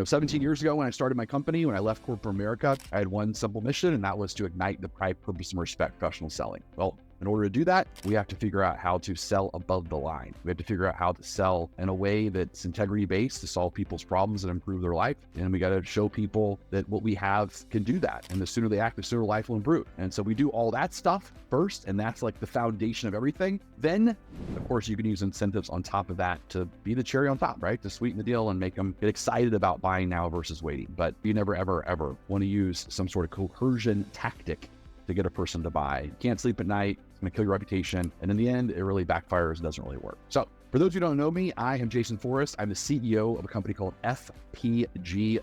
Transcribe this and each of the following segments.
17 years ago when I started my company, when I left corporate America, I had one simple mission, and that was to ignite the pride, purpose, and respect professional selling. Well, in order to do that, we have to figure out how to sell above the line. We have to figure out how to sell in a way that's integrity-based to solve people's problems and improve their life. And we got to show people that what we have can do that. And the sooner they act, the sooner life will improve. And so we do all that stuff first, and that's like the foundation of everything. Then, of course, you can use incentives on top of that to be the cherry on top, right? To sweeten the deal and make them get excited about buying now versus waiting. But you never, ever, ever want to use some sort of coercion tactic to get a person to buy. You can't sleep at night. It's going to kill your reputation. And in the end, it really backfires and doesn't really work. So for those who don't know me, I am Jason Forrest. I'm the CEO of a company called FPG.com.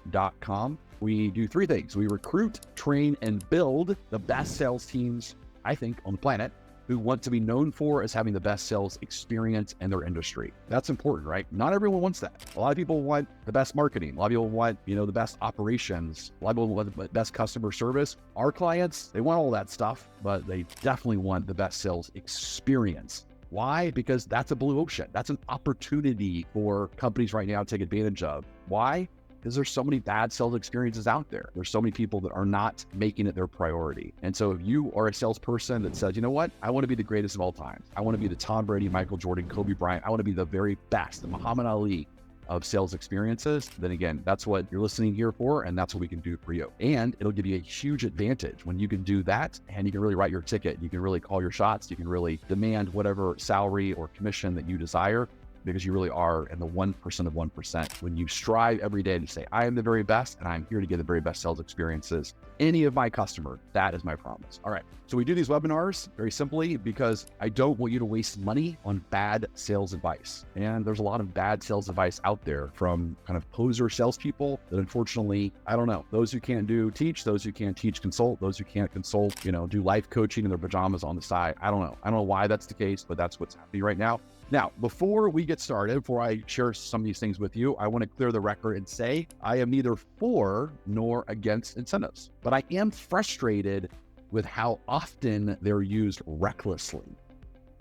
We do three things. We recruit, train, and build the best sales teams, I think, on the planet, who want to be known for as having the best sales experience in their industry. That's important, right? Not everyone wants that. A lot of people want the best marketing. A lot of people want, the best operations. A lot of people want the best customer service. Our clients, they want all that stuff, but they definitely want the best sales experience. Why? Because that's a blue ocean. That's an opportunity for companies right now to take advantage of. Why? Because there's so many bad sales experiences out there. There's so many people that are not making it their priority. And so if you are a salesperson that says, you know what, I want to be the greatest of all time. I want to be the Tom Brady, Michael Jordan, Kobe Bryant. I want to be the very best, the Muhammad Ali of sales experiences, then again, that's what you're listening here for, and that's what we can do for you. And it'll give you a huge advantage when you can do that, and you can really write your ticket. You can really call your shots. You can really demand whatever salary or commission that you desire, because you really are in the 1% of 1%. When you strive every day to say, I am the very best, and I'm here to give the very best sales experiences any of my customer, that is my promise. All right. So we do these webinars very simply because I don't want you to waste money on bad sales advice. And there's a lot of bad sales advice out there from kind of poser salespeople that unfortunately, I don't know, those who can't teach, those who can't teach, consult, those who can't consult, do life coaching in their pajamas on the side. I don't know why that's the case, but that's what's happening right now. Now, before we get started, before I share some of these things with you, I want to clear the record and say I am neither for nor against incentives, but I am frustrated with how often they're used recklessly.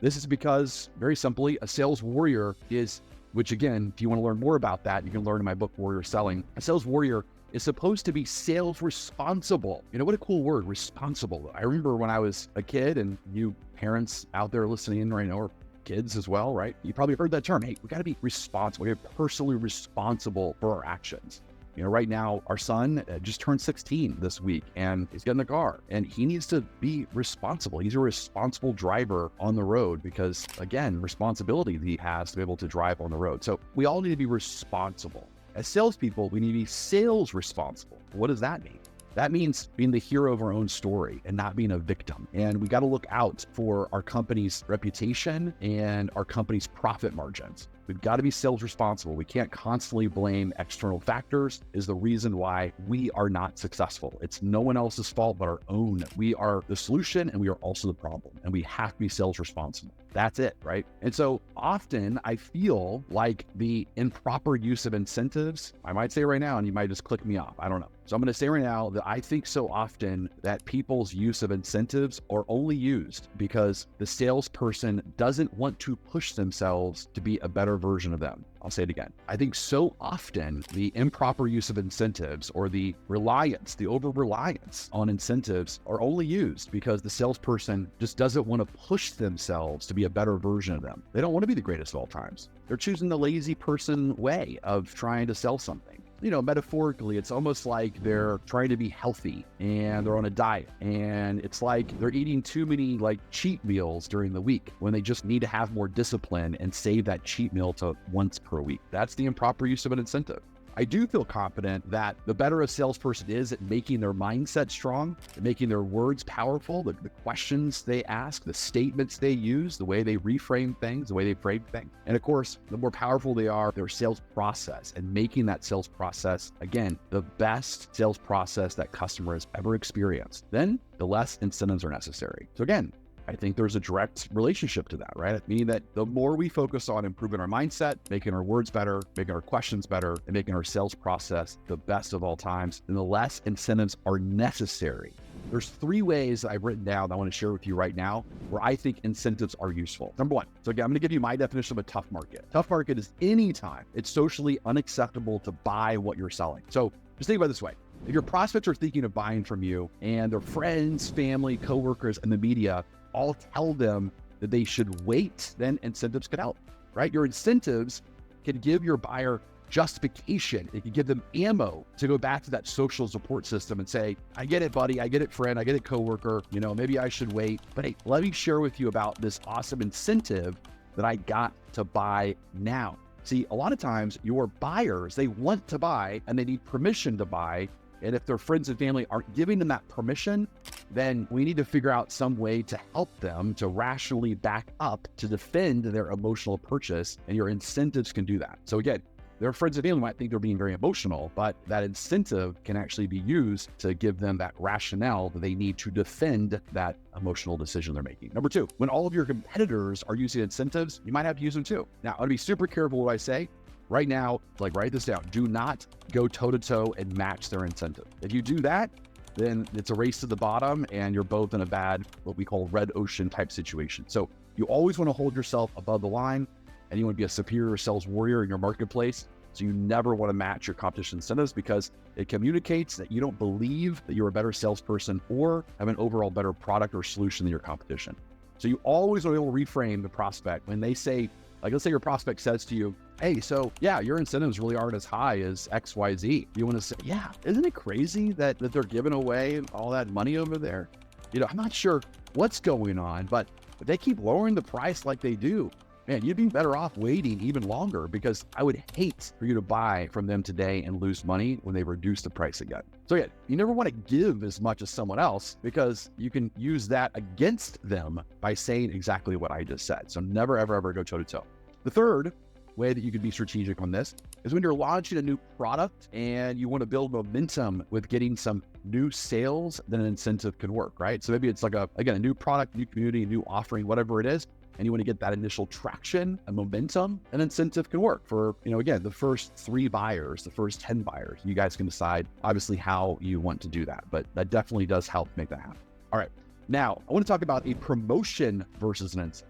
This is because, very simply, a sales warrior is, which again, if you want to learn more about that, you can learn in my book, Warrior Selling. A sales warrior is supposed to be sales responsible. What a cool word, responsible. I remember when I was a kid, and you parents out there listening in right now, or kids as well, right? You probably heard that term. Hey, we got to be responsible. We're personally responsible for our actions. Right now, our son just turned 16 this week, and he's getting a car, and he needs to be responsible. He's a responsible driver on the road because, again, responsibility that he has to be able to drive on the road. So we all need to be responsible. As salespeople, we need to be sales responsible. What does that mean? That means being the hero of our own story and not being a victim. And we got to look out for our company's reputation and our company's profit margins. We've got to be sales responsible. We can't constantly blame external factors is the reason why we are not successful. It's no one else's fault but our own. We are the solution and we are also the problem. And we have to be sales responsible. That's it, right? And so often I feel like the improper use of incentives, I might say right now, and you might just click me off. I don't know. So I'm going to say right now that I think so often that people's use of incentives are only used because the salesperson doesn't want to push themselves to be a better version of them. I'll say it again. I think so often the improper use of incentives or the over-reliance on incentives are only used because the salesperson just doesn't want to push themselves to be a better version of them. They don't want to be the greatest of all times. They're choosing the lazy person way of trying to sell something. Metaphorically, it's almost like they're trying to be healthy and they're on a diet, and it's like they're eating too many cheat meals during the week when they just need to have more discipline and save that cheat meal to once per week. That's the improper use of an incentive. I do feel confident that the better a salesperson is at making their mindset strong, at making their words powerful, the questions they ask, the statements they use, the way they reframe things, the way they frame things. And of course, the more powerful they are, their sales process and making that sales process, again, the best sales process that customer has ever experienced, then the less incentives are necessary. So again, I think there's a direct relationship to that, right? Meaning that the more we focus on improving our mindset, making our words better, making our questions better, and making our sales process the best of all times, then the less incentives are necessary. There's 3 ways that I've written down that I want to share with you right now where I think incentives are useful. Number 1. So again, I'm going to give you my definition of a tough market. Tough market is any time it's socially unacceptable to buy what you're selling. So just think about it this way. If your prospects are thinking of buying from you and their friends, family, coworkers, and the media all tell them that they should wait, then incentives could help, right? Your incentives can give your buyer justification. It can give them ammo to go back to that social support system and say, I get it, buddy. I get it, friend. I get it, coworker. Maybe I should wait. But hey, let me share with you about this awesome incentive that I got to buy now. See, a lot of times your buyers, they want to buy and they need permission to buy. And if their friends and family aren't giving them that permission, then we need to figure out some way to help them to rationally back up to defend their emotional purchase. And your incentives can do that. So again, their friends and family might think they're being very emotional, but that incentive can actually be used to give them that rationale that they need to defend that emotional decision they're making. Number 2, when all of your competitors are using incentives, you might have to use them too. Now, I'm going to be super careful what I say. Right now, write this down. Do not go toe-to-toe and match their incentive. If you do that, then it's a race to the bottom and you're both in a bad, what we call red ocean type situation. So you always want to hold yourself above the line and you want to be a superior sales warrior in your marketplace. So you never want to match your competition incentives because it communicates that you don't believe that you're a better salesperson or have an overall better product or solution than your competition. So you always want to be able to reframe the prospect when they say, let's say your prospect says to you, hey, so yeah, your incentives really aren't as high as XYZ. You want to say, yeah, isn't it crazy that they're giving away all that money over there? I'm not sure what's going on, but if they keep lowering the price like they do, man, you'd be better off waiting even longer because I would hate for you to buy from them today and lose money when they reduce the price again. So yeah, you never want to give as much as someone else because you can use that against them by saying exactly what I just said. So never, ever, ever go toe to toe. The third way that you can be strategic on this is when you're launching a new product and you want to build momentum with getting some new sales, then an incentive can work, right? So maybe it's a new product, new community, new offering, whatever it is, and you want to get that initial traction and momentum, an incentive can work for, again, the first 3 buyers, the first 10 buyers. You guys can decide obviously how you want to do that, but that definitely does help make that happen. All right. Now I want to talk about a promotion versus an incentive.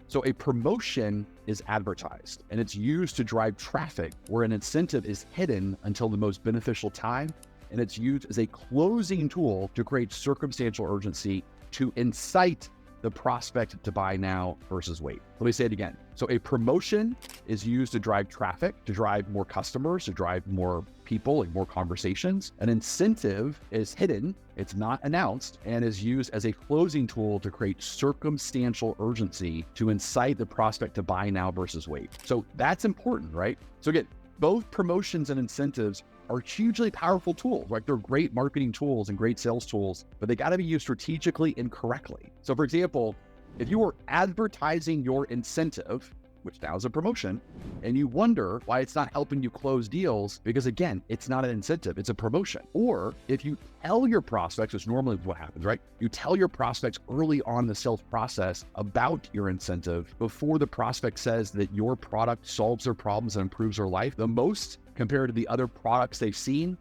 So a promotion is advertised and it's used to drive traffic, where an incentive is hidden until the most beneficial time. And it's used as a closing tool to create circumstantial urgency to incite the prospect to buy now versus wait. Let me say it again. So a promotion is used to drive traffic, to drive more customers, to drive more people and more conversations. An incentive is hidden, it's not announced, and is used as a closing tool to create circumstantial urgency to incite the prospect to buy now versus wait. So that's important, right? So again, both promotions and incentives are hugely powerful tools. They're great marketing tools and great sales tools, but they got to be used strategically and correctly. So for example, if you were advertising your incentive, which now is a promotion, and you wonder why it's not helping you close deals, because again, it's not an incentive, it's a promotion. Or if you tell your prospects, which normally is what happens, right? You tell your prospects early on in the sales process about your incentive before the prospect says that your product solves their problems and improves their life the most compared to the other products they've seen,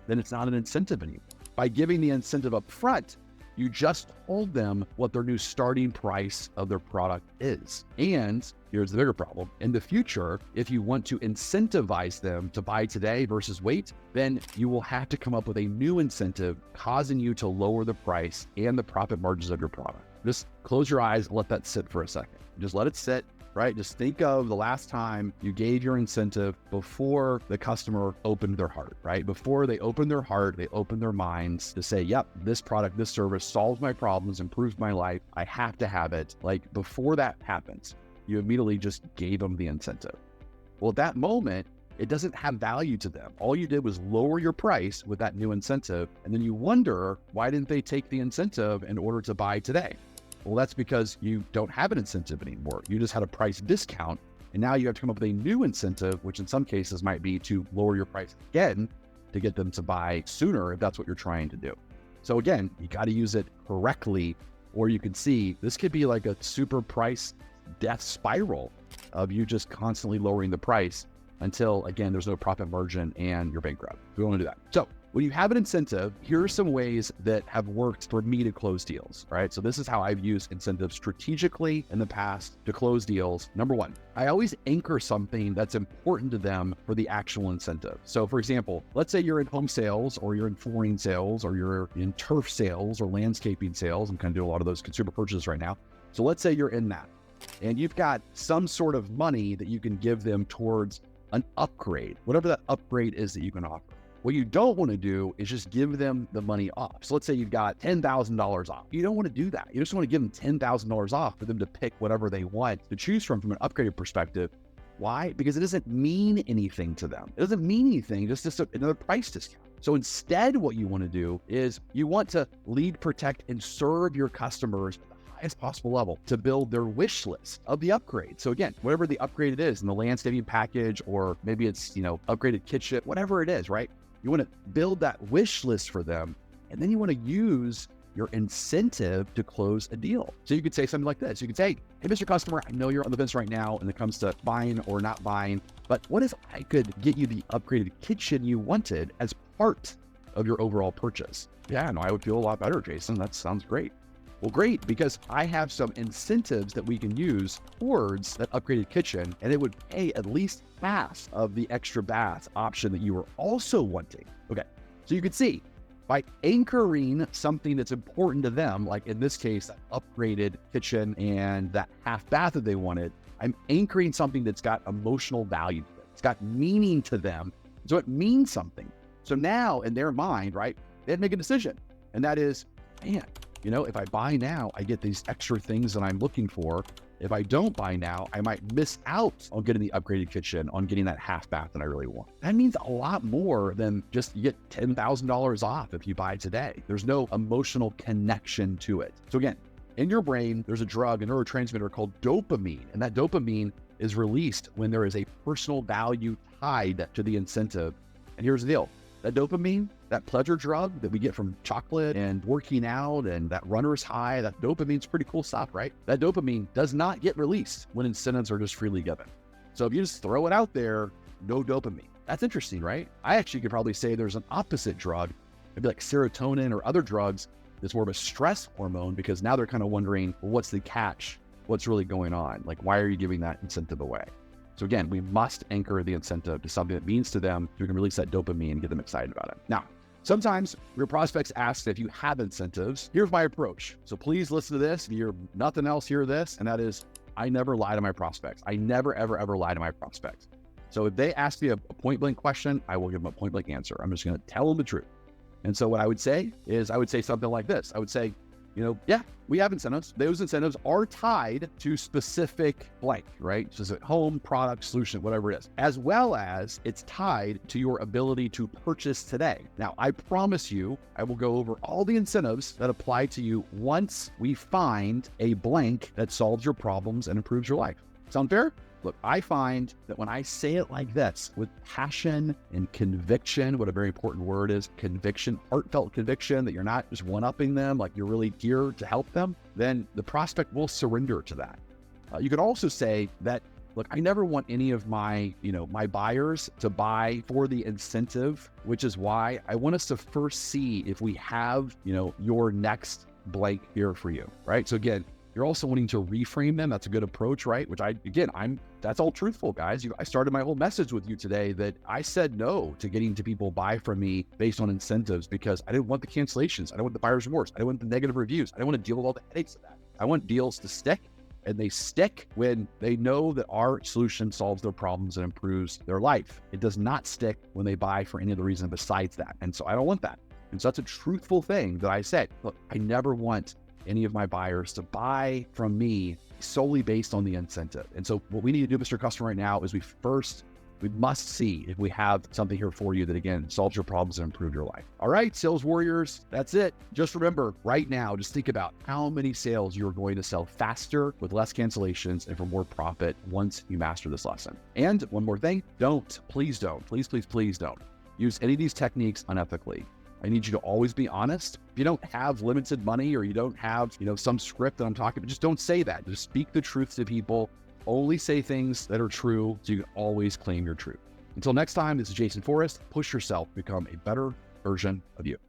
then it's not an incentive anymore. By giving the incentive up front, you just told them what their new starting price of their product is. And here's the bigger problem. In the future, if you want to incentivize them to buy today versus wait, then you will have to come up with a new incentive causing you to lower the price and the profit margins of your product. Just close your eyes and let that sit for a second. Just let it sit. Right? Just think of the last time you gave your incentive before the customer opened their heart, right? Before they opened their heart, they opened their minds to say, yep, this product, this service solves my problems, improves my life. I have to have it. Before that happens, you immediately just gave them the incentive. Well, at that moment, it doesn't have value to them. All you did was lower your price with that new incentive. And then you wonder, why didn't they take the incentive in order to buy today? Well, that's because you don't have an incentive anymore. You just had a price discount, and now you have to come up with a new incentive, which in some cases might be to lower your price again to get them to buy sooner if that's what you're trying to do. So again, you got to use it correctly, or you can see this could be like a super price death spiral of you just constantly lowering the price until, again, there's no profit margin and you're bankrupt. We don't want to do that. So when you have an incentive, here are some ways that have worked for me to close deals, right? So this is how I've used incentives strategically in the past to close deals. Number one, I always anchor something that's important to them for the actual incentive. So for example, let's say you're in home sales, or you're in flooring sales, or you're in turf sales or landscaping sales. I'm kind of doing a lot of those consumer purchases right now. So let's say you're in that and you've got some sort of money that you can give them towards an upgrade, whatever that upgrade is that you can offer. What you don't want to do is just give them the money off. So let's say you've got $10,000 off. You don't want to do that. You just want to give them $10,000 off for them to pick whatever they want to choose from an upgraded perspective. Why? Because it doesn't mean anything to them. It doesn't mean anything, just another price discount. So instead, what you want to do is you want to lead, protect, and serve your customers at the highest possible level to build their wish list of the upgrade. So again, whatever the upgrade it is in the landscaping package, or maybe it's, upgraded kitchen, whatever it is, right? You want to build that wish list for them, and then you want to use your incentive to close a deal. So you could say something like this. You could say, hey, Mr. Customer, I know you're on the fence right now when it comes to buying or not buying, but what if I could get you the upgraded kitchen you wanted as part of your overall purchase? Yeah, no, I would feel a lot better, Jason. That sounds great. Well, great, because I have some incentives that we can use towards that upgraded kitchen, and it would pay at least half of the extra bath option that you were also wanting. Okay, so you can see, by anchoring something that's important to them, like in this case, that upgraded kitchen and that half bath that they wanted, I'm anchoring something that's got emotional value to it. It's got meaning to them, so it means something. So now, in their mind, right, they had to make a decision, and that is, man, if I buy now, I get these extra things that I'm looking for. If I don't buy now, I might miss out on getting the upgraded kitchen, on getting that half bath that I really want. That means a lot more than just you get $10,000 off if you buy today. There's no emotional connection to it. So again, in your brain, there's a drug, a neurotransmitter called dopamine, and that dopamine is released when there is a personal value tied to the incentive. And here's the deal. That dopamine, that pleasure drug that we get from chocolate and working out and that runner's high, that dopamine's pretty cool stuff, right? That dopamine does not get released when incentives are just freely given. So if you just throw it out there, no dopamine. That's interesting, right? I actually could probably say there's an opposite drug, maybe like serotonin or other drugs, that's more of a stress hormone, because now they're kind of wondering, well, what's the catch? What's really going on? Like, why are you giving that incentive away? So again, we must anchor the incentive to something that means to them, so we can release that dopamine and get them excited about it. Now, sometimes your prospects ask if you have incentives. Here's my approach. So please listen to this. If you're nothing else, hear this. And that is, I never lie to my prospects. I never, ever, ever lie to my prospects. So if they ask me a point blank question, I will give them a point blank answer. I'm just going to tell them the truth. And so what I would say is, I would say something like this. I would say, yeah, we have incentives. Those incentives are tied to specific blank, right? So it's a home, product, solution, whatever it is, as well as it's tied to your ability to purchase today. Now, I promise you, I will go over all the incentives that apply to you once we find a blank that solves your problems and improves your life. Sound fair? Look, I find that when I say it like this, with passion and conviction, what a very important word is, conviction, heartfelt conviction, that you're not just one-upping them, like you're really here to help them, then the prospect will surrender to that. You could also say that, look, I never want any of my, my buyers to buy for the incentive, which is why I want us to first see if we have, your next blank here for you, right? So again, you're also wanting to reframe them. That's a good approach, right? Which that's all truthful, guys. I started my whole message with you today that I said no to getting to people buy from me based on incentives, because I didn't want the cancellations. I didn't want the buyer's remorse. I didn't want the negative reviews. I didn't want to deal with all the headaches of that. I want deals to stick, and they stick when they know that our solution solves their problems and improves their life. It does not stick when they buy for any other reason besides that. And so I don't want that. And so that's a truthful thing that I said. Look, I never want any of my buyers to buy from me solely based on the incentive. And so what we need to do, Mr. Customer, right now is we must see if we have something here for you that, again, solves your problems and improves your life. All right, sales warriors, that's it. Just remember right now, just think about how many sales you're going to sell faster with less cancellations and for more profit once you master this lesson. And one more thing, please don't use any of these techniques unethically. I need you to always be honest. If you don't have limited money, or you don't have, some script that I'm talking about, just don't say that. Just speak the truth to people. Only say things that are true, so you can always claim your truth. Until next time, this is Jason Forrest. Push yourself, become a better version of you.